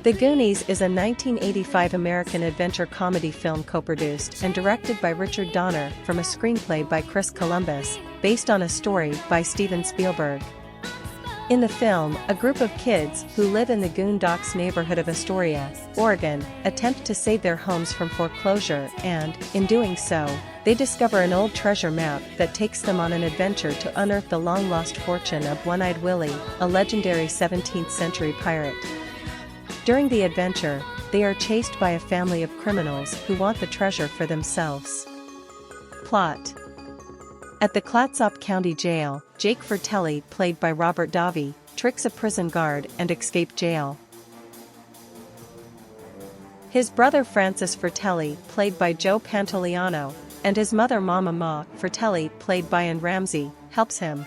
The Goonies is a 1985 American adventure comedy film co-produced and directed by Richard Donner from a screenplay by Chris Columbus, based on a story by Steven Spielberg. In the film, a group of kids who live in the Goondocks neighborhood of Astoria, Oregon, attempt to save their homes from foreclosure and, in doing so, they discover an old treasure map that takes them on an adventure to unearth the long-lost fortune of One-Eyed Willie, a legendary 17th-century pirate. During the adventure, they are chased by a family of criminals who want the treasure for themselves. Plot: at the Clatsop County Jail, Jake Fratelli, played by Robert Davi, tricks a prison guard and escapes jail. His brother Francis Fratelli, played by Joe Pantoliano, and his mother Mama Ma Fratelli, played by Ann Ramsey, helps him.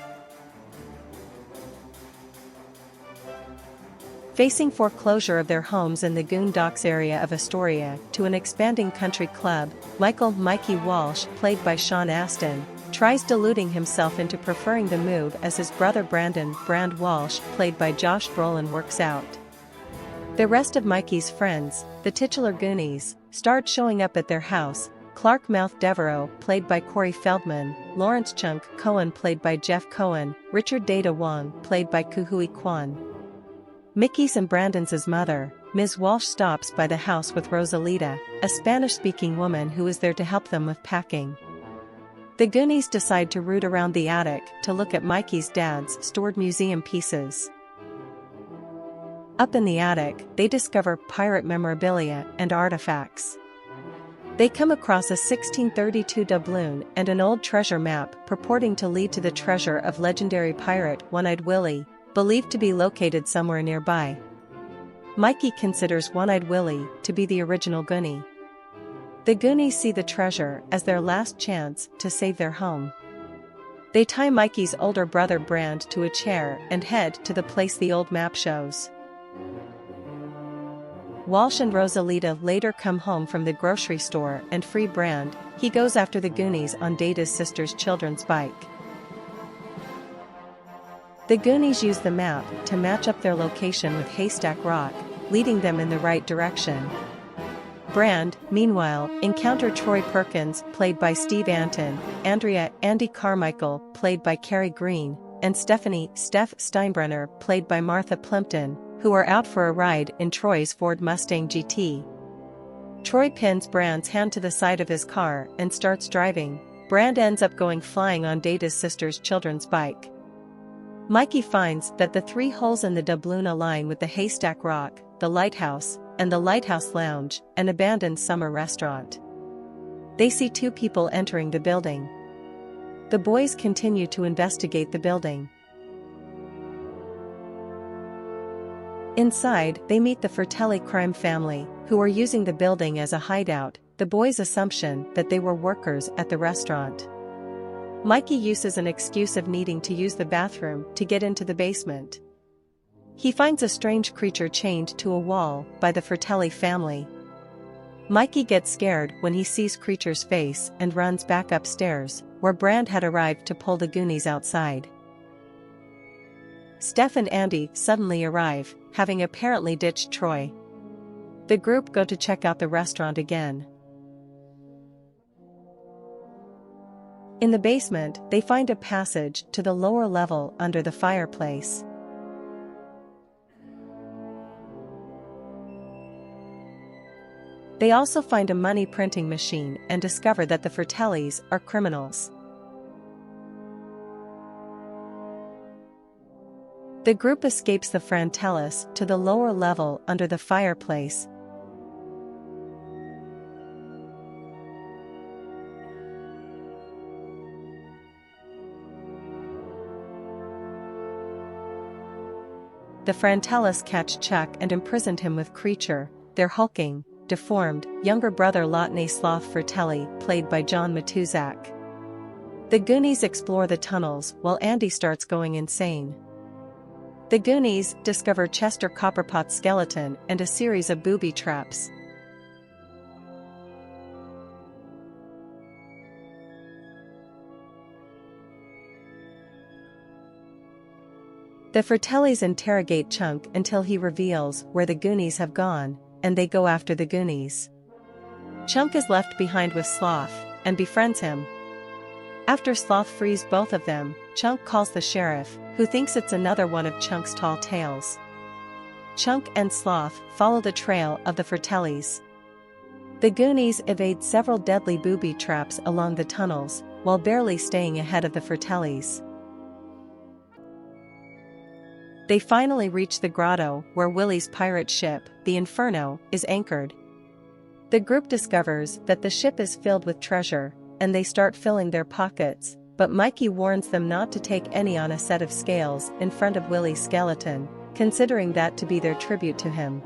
Facing foreclosure of their homes in the Goondocks area of Astoria to an expanding country club, Mikey Walsh, played by Sean Astin, tries deluding himself into preferring the move as his brother Brand Walsh, played by Josh Brolin, works out. The rest of Mikey's friends, the titular Goonies, start showing up at their house: Clark Mouth Devereaux, played by Corey Feldman, Lawrence Chunk Cohen, played by Jeff Cohen, Richard Data Wong, played by Kuhui Kwan. Mickey's and Brandon's mother, Ms. Walsh, stops by the house with Rosalita, a Spanish-speaking woman who is there to help them with packing. The Goonies decide to root around the attic to look at Mikey's dad's stored museum pieces. Up in the attic, they discover pirate memorabilia and artifacts. They come across a 1632 doubloon and an old treasure map purporting to lead to the treasure of legendary pirate One-Eyed Willie, believed to be located somewhere nearby. Mikey considers One-Eyed Willie to be the original Goonie. The Goonies see the treasure as their last chance to save their home. They tie Mikey's older brother Brand to a chair and head to the place the old map shows. Walsh and Rosalita later come home from the grocery store and free Brand. He goes after the Goonies on Data's sister's children's bike. The Goonies use the map to match up their location with Haystack Rock, leading them in the right direction. Brand, meanwhile, encountered Troy Perkins, played by Steve Anton, Andy Carmichael, played by Carrie Green, and Steph Steinbrenner, played by Martha Plimpton, who are out for a ride in Troy's Ford Mustang GT. Troy pins Brand's hand to the side of his car and starts driving. Brand ends up going flying on Data's sister's children's bike. Mikey finds that the 3 holes in the doubloon align with the Haystack Rock, the lighthouse, and the Lighthouse Lounge, an abandoned summer restaurant. They see 2 people entering the building. The boys continue to investigate the building. Inside, they meet the Fratelli crime family, who are using the building as a hideout, the boys' assumption that they were workers at the restaurant. Mikey uses an excuse of needing to use the bathroom to get into the basement. He finds a strange creature chained to a wall by the Fratelli family. Mikey gets scared when he sees creature's face and runs back upstairs, where Brand had arrived to pull the Goonies outside. Steph and Andy suddenly arrive, having apparently ditched Troy. The group go to check out the restaurant again. In the basement, they find a passage to the lower level under the fireplace. They also find a money printing machine and discover that the Fratellis are criminals. The group escapes the Fratellis to the lower level under the fireplace. The Fratellis catch Chuck and imprisoned him with Creature, their hulking, deformed, younger brother Lotney Sloth Fratelli, played by John Matuzak. The Goonies explore the tunnels while Andy starts going insane. The Goonies discover Chester Copperpot's skeleton and a series of booby traps. The Fratellis interrogate Chunk until he reveals where the Goonies have gone, and they go after the Goonies. Chunk is left behind with Sloth, and befriends him. After Sloth frees both of them, Chunk calls the sheriff, who thinks it's another one of Chunk's tall tales. Chunk and Sloth follow the trail of the Fratellis. The Goonies evade several deadly booby traps along the tunnels, while barely staying ahead of the Fratellis. They finally reach the grotto where Willie's pirate ship, the Inferno, is anchored. The group discovers that the ship is filled with treasure, and they start filling their pockets, but Mikey warns them not to take any on a set of scales in front of Willie's skeleton, considering that to be their tribute to him.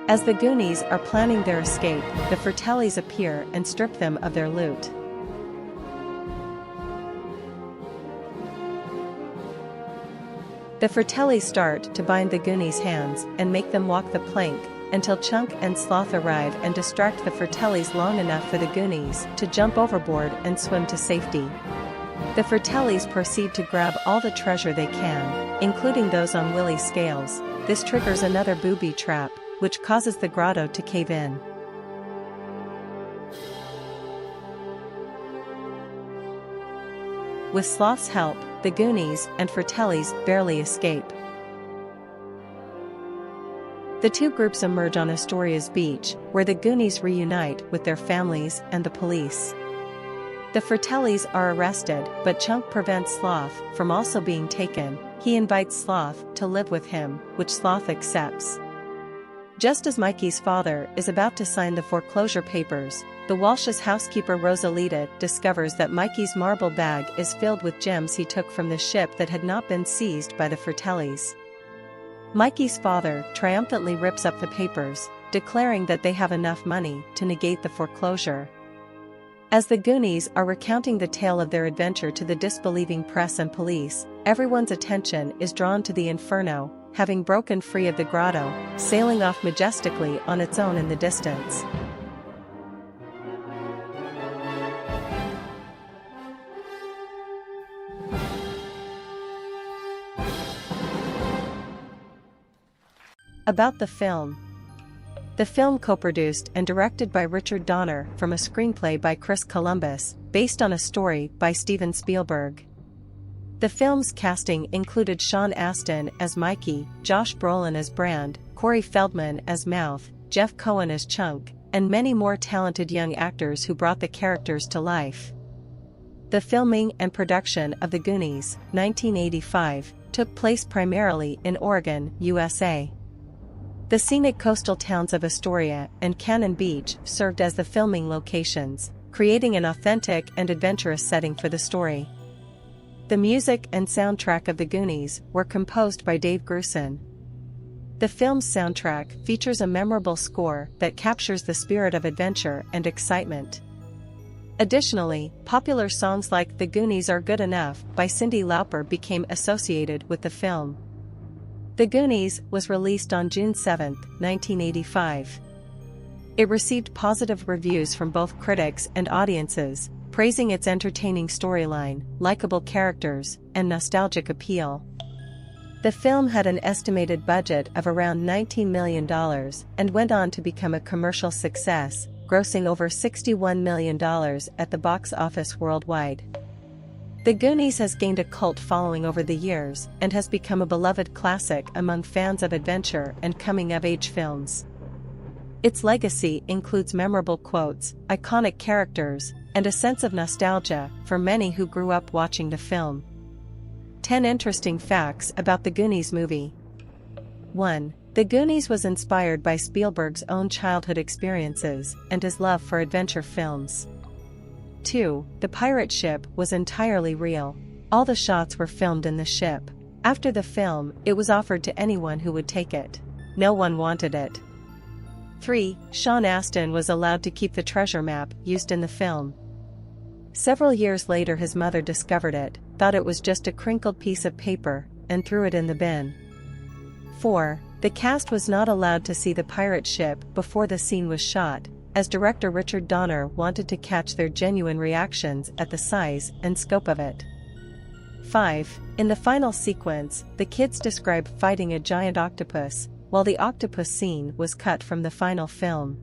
As the Goonies are planning their escape, the Fratellis appear and strip them of their loot. The Fratellis start to bind the Goonies' hands and make them walk the plank, until Chunk and Sloth arrive and distract the Fratellis long enough for the Goonies to jump overboard and swim to safety. The Fratellis proceed to grab all the treasure they can, including those on Willie's scales. This triggers another booby trap, which causes the grotto to cave in. With Sloth's help, the Goonies and Fratellis barely escape. The two groups emerge on Astoria's beach, where the Goonies reunite with their families and the police. The Fratellis are arrested, but Chunk prevents Sloth from also being taken. He invites Sloth to live with him, which Sloth accepts. Just as Mikey's father is about to sign the foreclosure papers, the Walsh's housekeeper Rosalita discovers that Mikey's marble bag is filled with gems he took from the ship that had not been seized by the Fratellis. Mikey's father triumphantly rips up the papers, declaring that they have enough money to negate the foreclosure. As the Goonies are recounting the tale of their adventure to the disbelieving press and police, everyone's attention is drawn to the Inferno, having broken free of the grotto, sailing off majestically on its own in the distance. About the film. The film co-produced and directed by Richard Donner from a screenplay by Chris Columbus, based on a story by Steven Spielberg. The film's casting included Sean Astin as Mikey, Josh Brolin as Brand, Corey Feldman as Mouth, Jeff Cohen as Chunk, and many more talented young actors who brought the characters to life. The filming and production of The Goonies, 1985, took place primarily in Oregon, USA. The scenic coastal towns of Astoria and Cannon Beach served as the filming locations, creating an authentic and adventurous setting for the story. The music and soundtrack of The Goonies were composed by Dave Grusin. The film's soundtrack features a memorable score that captures the spirit of adventure and excitement. Additionally, popular songs like The Goonies Are Good Enough by Cyndi Lauper became associated with the film. The Goonies was released on June 7, 1985. It received positive reviews from both critics and audiences, praising its entertaining storyline, likable characters, and nostalgic appeal. The film had an estimated budget of around $19 million and went on to become a commercial success, grossing over $61 million at the box office worldwide. The Goonies has gained a cult following over the years and has become a beloved classic among fans of adventure and coming-of-age films. Its legacy includes memorable quotes, iconic characters, and a sense of nostalgia for many who grew up watching the film. 10 interesting facts about the Goonies movie. 1. The Goonies was inspired by Spielberg's own childhood experiences and his love for adventure films. 2. The pirate ship was entirely real. All the shots were filmed in the ship. After the film, it was offered to anyone who would take it. No one wanted it. 3. Sean Astin was allowed to keep the treasure map used in the film. Several years later his mother discovered it, thought it was just a crinkled piece of paper, and threw it in the bin. 4. The cast was not allowed to see the pirate ship before the scene was shot, as director Richard Donner wanted to catch their genuine reactions at the size and scope of it. 5. In the final sequence, the kids describe fighting a giant octopus, while the octopus scene was cut from the final film.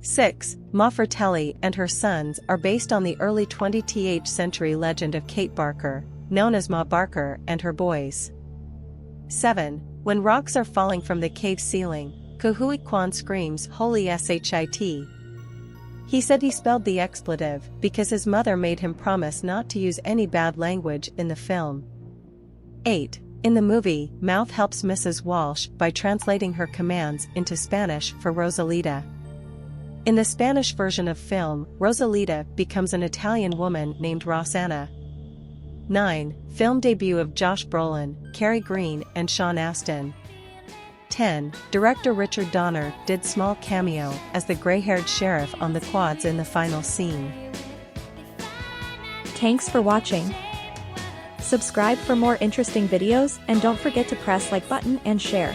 6. Ma Fratelli and her sons are based on the early 20th century legend of Kate Barker, known as Ma Barker and her boys. 7. When rocks are falling from the cave ceiling, Kuhui Kwan screams "Holy shit." He said he spelled the expletive because his mother made him promise not to use any bad language in the film. 8. In the movie, Mouth helps Mrs. Walsh by translating her commands into Spanish for Rosalita. In the Spanish version of film, Rosalita becomes an Italian woman named Rosanna. 9. Film debut of Josh Brolin, Cary Green and Sean Astin. 10. Director Richard Donner did small cameo as the gray-haired sheriff on the quads in the final scene. Thanks for watching. Subscribe for more interesting videos and don't forget to press like button and share.